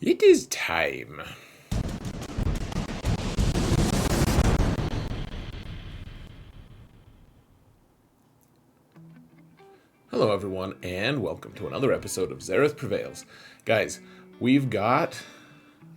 It is time. Hello everyone, and welcome to another episode of Zareth Prevails. Guys, we've got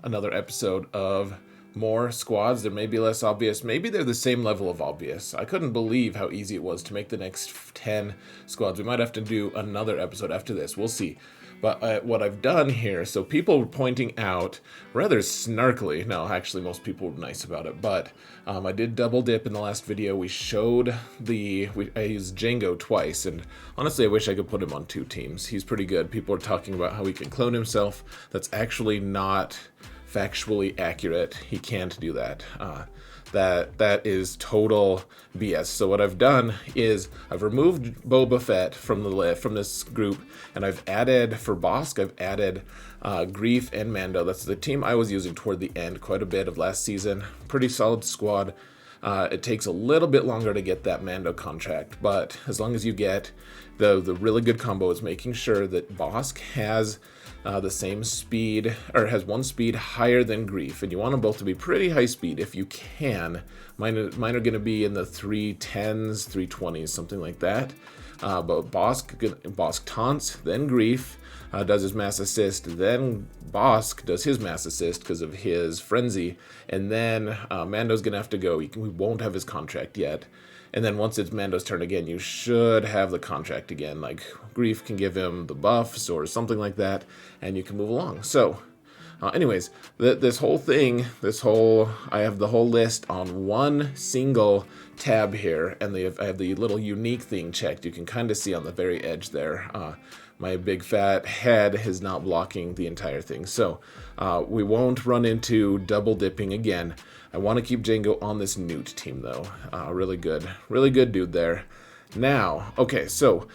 another episode of more squads. They may be less obvious. Maybe they're the same level of obvious. I couldn't believe how easy it was to make the next 10 squads. We might have to do another episode after this. We'll see. But what I've done here, so people were pointing out, rather snarkily, no, actually most people were nice about it, but I did double dip in the last video. We showed I used Jango twice, and honestly I wish I could put him on two teams. He's pretty good. People are talking about how he can clone himself. That's actually not factually accurate. He can't do that. That is total BS. So what I've done is I've removed Boba Fett from this group, and I've added for Bossk. I've added Greef and Mando. That's the team I was using toward the end quite a bit of last season. Pretty solid squad. It takes a little bit longer to get that Mando contract, but as long as you get the really good combo is making sure that Bossk has the same speed, or has one speed higher than Greef, and you want them both to be pretty high speed if you can. Mine are going to be in the 310s, 320s, something like that. But Bossk taunts, then Greef does his mass assist, then Bossk does his mass assist because of his frenzy, and then Mando's going to have to go. We won't have his contract yet. And then once it's Mando's turn again, you should have the contract again. Like, Greef can give him the buffs or something like that, and you can move along. So, anyways, this whole thing, I have the whole list on one single tab here, and I have the little unique thing checked. You can kind of see on the very edge there. My big fat head is not blocking the entire thing. So, we won't run into double dipping again. I want to keep Jango on this Newt team, though. Really good dude there. Now, okay, so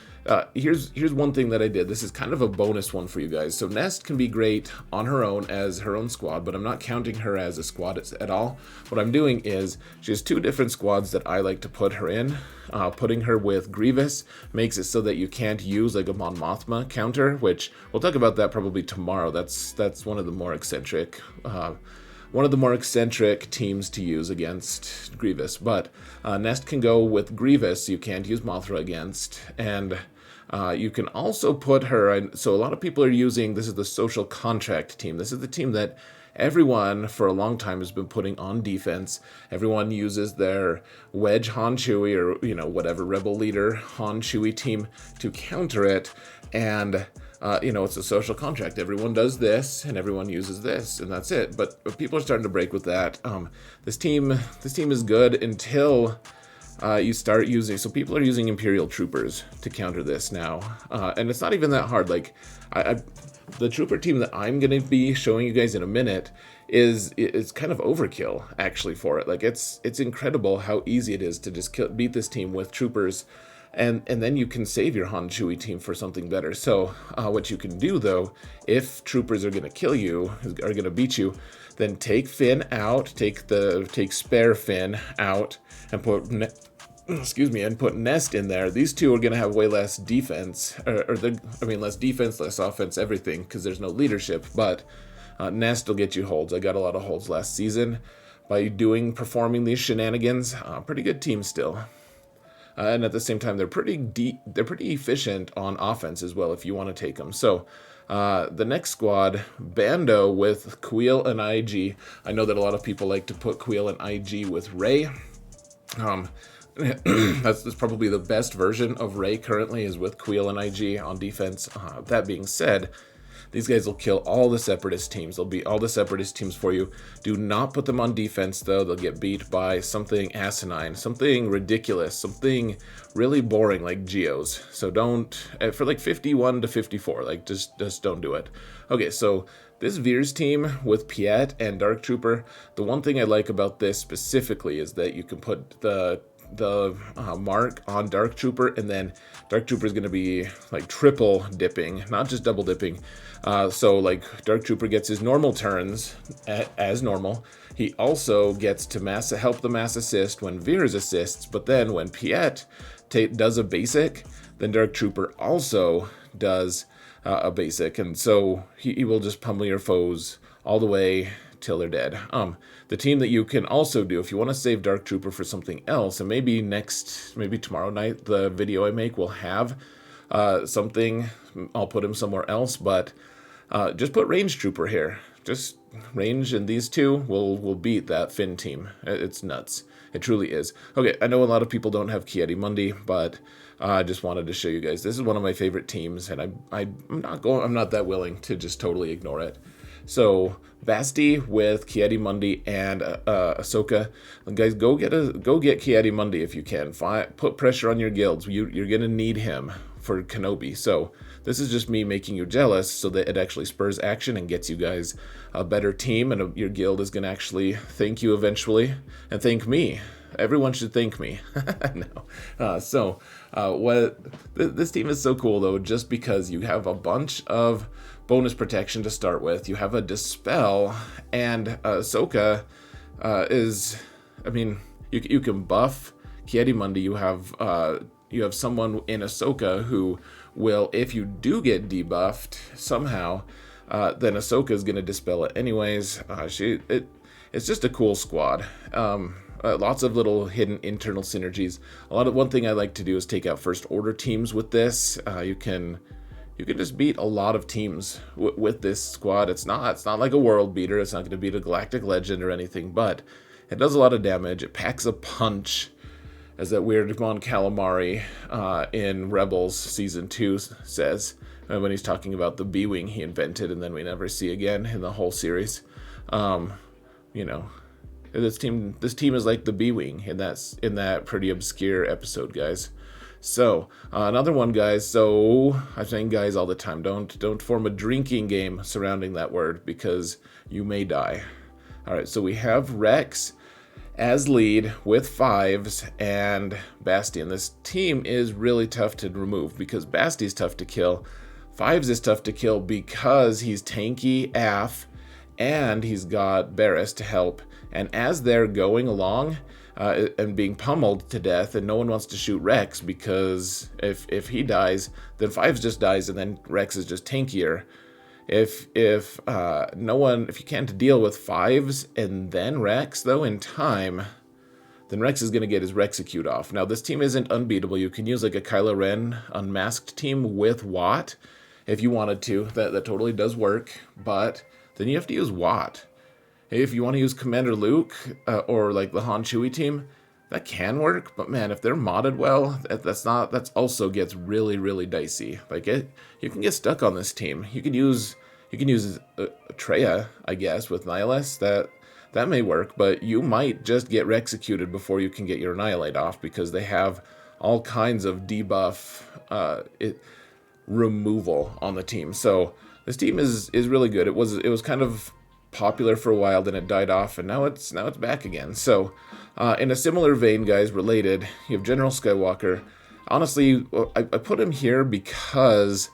here's one thing that I did. This is kind of a bonus one for you guys. So Nest can be great on her own as her own squad, but I'm not counting her as a squad at all. What I'm doing is she has two different squads that I like to put her in. Putting her with Grievous makes it so that you can't use like a Mon Mothma counter, which we'll talk about that probably tomorrow. That's one of the more eccentric teams to use against Grievous, but Nest can go with Grievous. You can't use Mothra against, and you can also put her. So a lot of people are using. This is the social contract team. This is the team that everyone for a long time has been putting on defense. Everyone uses their Wedge Han Chewie, or whatever rebel leader Han Chewie team to counter it, and it's a social contract. Everyone does this, and everyone uses this, and that's it. But people are starting to break with that. This team is good until you start using. So people are using Imperial troopers to counter this now, and it's not even that hard. Like, the trooper team that I'm going to be showing you guys in a minute is kind of overkill actually for it. Like, it's incredible how easy it is to just beat this team with troopers. And then you can save your Han Chewie team for something better. So what you can do, though, if troopers are going to kill you, are going to beat you, then take Finn out, take spare Finn out, and put Nest in there. These two are going to have way less defense, less defense, less offense, everything, because there's no leadership. But Nest will get you holds. I got a lot of holds last season by performing these shenanigans. Pretty good team still. And at the same time, they're pretty efficient on offense as well if you want to take them. So the next squad, Bando with Kuiil and IG. I know that a lot of people like to put Kuiil and IG with Rey. That's probably the best version of Rey currently is with Kuiil and IG on defense. That being said, these guys will kill all the Separatist teams. They'll beat all the Separatist teams for you. Do not put them on defense, though. They'll get beat by something asinine, something ridiculous, something really boring like Geos. So don't, for like 51 to 54, like just don't do it. Okay, so this Veers team with Piet and Dark Trooper, the one thing I like about this specifically is that you can put the mark on Dark Trooper, and then Dark Trooper is going to be like triple dipping, not just double dipping. So like Dark Trooper gets his normal turns as normal. He also gets to help the mass assist when Veers assists, but then when Piet does a basic, then Dark Trooper also does a basic, and so he will just pummel your foes all the way till they're dead. The team that you can also do if you want to save Dark Trooper for something else, and maybe tomorrow night the video I make will have something. I'll put him somewhere else, but just put Range Trooper here. Just range, and these two will beat that Finn team. It's nuts. It truly is. Okay, I know a lot of people don't have Ki-Adi Mundi, but I just wanted to show you guys. This is one of my favorite teams, and I'm not that willing to just totally ignore it. So Basti with Ki-Adi Mundi and Ahsoka. Guys, go get Ki-Adi Mundi if you can. Put pressure on your guilds. You're gonna need him for Kenobi. So this is just me making you jealous so that it actually spurs action and gets you guys a better team, and your guild is gonna actually thank you eventually and thank me. Everyone should thank me. No. This team is so cool though, just because you have a bunch of bonus protection to start with. You have a Dispel, and Ahsoka you can buff Ki-Adi Mundi. You have someone in Ahsoka who will, if you do get debuffed somehow, then Ahsoka is going to dispel it anyways. It's just a cool squad. Lots of little hidden internal synergies. One thing I like to do is take out First Order teams with this. You can just beat a lot of teams with this squad. It's not like a world beater. It's not going to beat a galactic legend or anything, but it does a lot of damage. It packs a punch, as that weird Mon Calamari in Rebels Season 2 says, when he's talking about the B-Wing he invented and then we never see again in the whole series. This team is like the B-Wing in that pretty obscure episode, guys. So, another one, guys. So, I'm saying guys all the time. Don't form a drinking game surrounding that word, because you may die. Alright, so we have Rex as lead with Fives and Bastion. This team is really tough to remove because Basti's tough to kill. Fives is tough to kill because he's tanky AF and he's got Barriss to help. And as they're going along and being pummeled to death, and no one wants to shoot Rex because if he dies, then Fives just dies and then Rex is just tankier. If you can't deal with Fives and then Rex though in time, then Rex is going to get his Rexecute off. Now this team isn't unbeatable. You can use like a Kylo Ren Unmasked team with Watt if you wanted to. That totally does work, but then you have to use Watt. If you want to use Commander Luke or like the Han Chewie team, that can work, but man, if they're modded well, that's also gets really, really dicey. You can get stuck on this team. You can use Traya, I guess, with Nihilus. That may work, but you might just get Rexecuted before you can get your Annihilate off because they have all kinds of debuff removal on the team. So this team is really good. It was kind of popular for a while, then it died off, and now it's back again. So in a similar vein, guys, related, you have General Skywalker. Honestly, I put him here because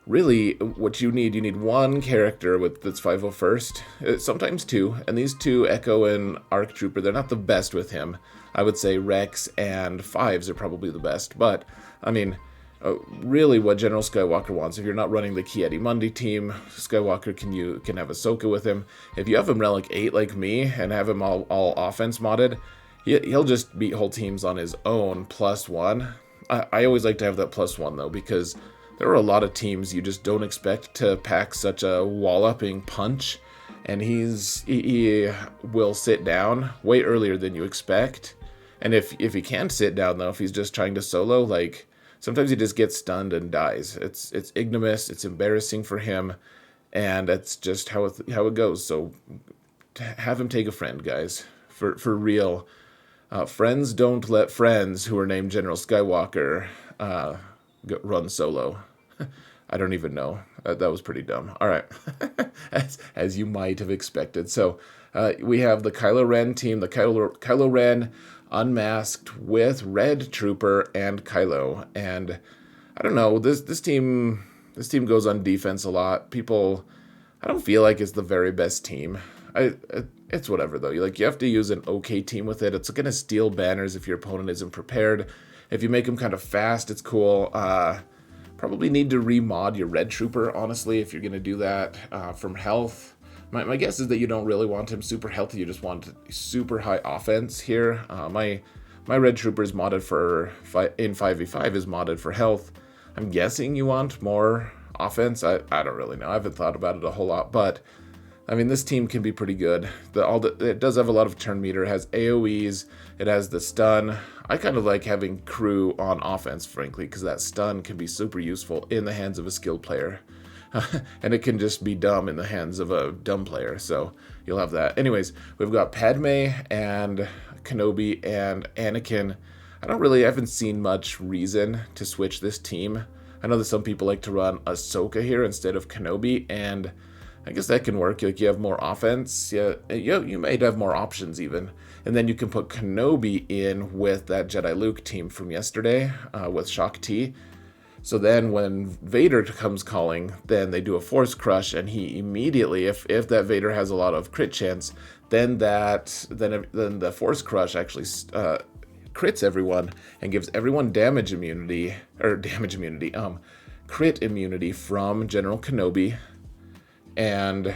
really what you need one character that's 501st, sometimes two, and these two, Echo and Arc Trooper, they're not the best with him. I would say Rex and Fives are probably the best, but I mean, really what General Skywalker wants, if you're not running the Ki-Adi Mundi team, Skywalker can have Ahsoka with him. If you have him Relic 8 like me and have him all offense modded, he'll just beat whole teams on his own +1. I always like to have that +1 though, because there are a lot of teams you just don't expect to pack such a walloping punch, and he will sit down way earlier than you expect. And if he can't sit down though, if he's just trying to solo, like sometimes he just gets stunned and dies. It's ignominious, it's embarrassing for him, and that's just how it goes. So have him take a friend, guys, for real. Friends don't let friends who are named General Skywalker run solo. I don't even know. That was pretty dumb. All right, as you might have expected. So we have the Kylo Ren team, the Kylo Ren Unmasked with Red Trooper and Kylo. And I don't know, this team goes on defense a lot. I don't feel like it's the very best team. It's whatever though. You have to use an okay team with it. It's gonna steal banners if your opponent isn't prepared. If you make them kind of fast, it's cool. Probably need to remod your Red Trooper, honestly, if you're going to do that. From health, my guess is that you don't really want him super healthy. You just want super high offense here. My Red Trooper is modded for, in 5v5 is modded for health. I'm guessing you want more offense. I don't really know. I haven't thought about it a whole lot, but I mean, this team can be pretty good. It does have a lot of turn meter. It has AoEs. It has the stun. I kind of like having crew on offense, frankly, because that stun can be super useful in the hands of a skilled player. And it can just be dumb in the hands of a dumb player, so you'll have that. Anyways, we've got Padme and Kenobi and Anakin. I haven't seen much reason to switch this team. I know that some people like to run Ahsoka here instead of Kenobi, and I guess that can work. Like, you have more offense. Yeah, you might have more options even. And then you can put Kenobi in with that Jedi Luke team from yesterday with Shaak Ti. So then when Vader comes calling, then they do a Force Crush, and he immediately, if that Vader has a lot of crit chance, then the Force Crush actually crits everyone and gives everyone crit immunity from General Kenobi, and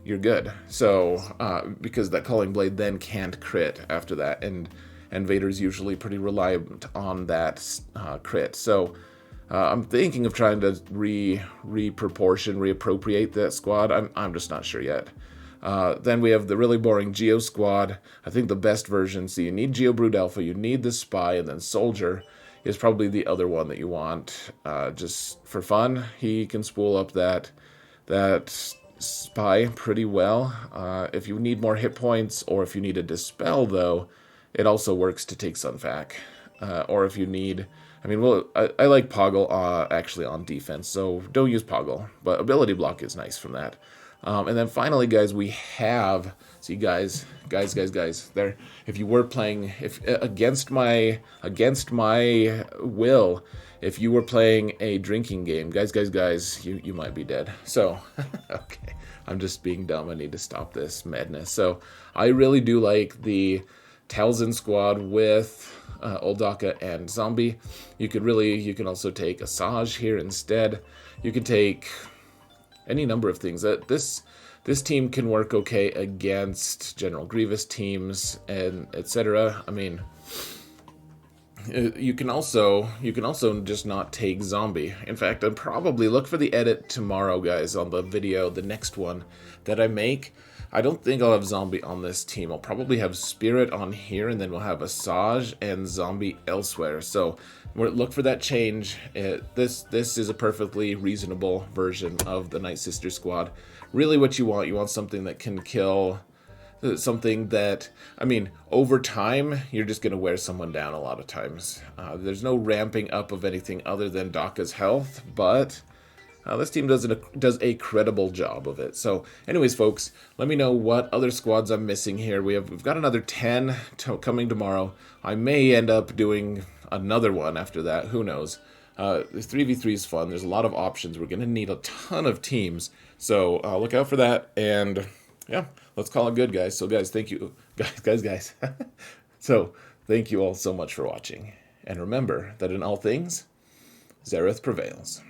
you're good. So because that Calling Blade then can't crit after that, and Vader's usually pretty reliant on that crit. So I'm thinking of trying to reappropriate that squad. I'm just not sure yet. Then we have the really boring Geo squad. I think the best version, so you need Geo Brood Alpha, you need the Spy, and then Soldier is probably the other one that you want. Just for fun, he can spool up that Spy pretty well. If you need more hit points, or if you need a Dispel, though, it also works to take Sunfac. Or if you need... I mean, well, I like Poggle actually on defense, so don't use Poggle, but Ability Block is nice from that. And then finally, guys, we have... See, guys, there. If you were playing... against my will, if you were playing a drinking game, guys, you might be dead. So, okay, I'm just being dumb. I need to stop this madness. So, I really do like the Talzin squad with Oldaka and Zombie. You can also take Asajj here instead. You can take any number of things. This team can work okay against General Grievous teams and etc. I mean, you can also just not take Zombie. In fact, I'd probably look for the edit tomorrow, guys, on the video, the next one that I make. I don't think I'll have Zombie on this team. I'll probably have Spirit on here, and then we'll have Asajj and Zombie elsewhere. So look for that change. This is a perfectly reasonable version of the Nightsister squad. Really what you want something that can kill, something that, I mean, over time, you're just going to wear someone down a lot of times. There's no ramping up of anything other than Daka's health, but... this team does a credible job of it. So, anyways, folks, let me know what other squads I'm missing here. We've got another 10 coming tomorrow. I may end up doing another one after that. Who knows? 3v3 is fun. There's a lot of options. We're going to need a ton of teams. So, look out for that. And, yeah, let's call it good, guys. So, guys, thank you. Guys. So, thank you all so much for watching. And remember that in all things, Zereth prevails.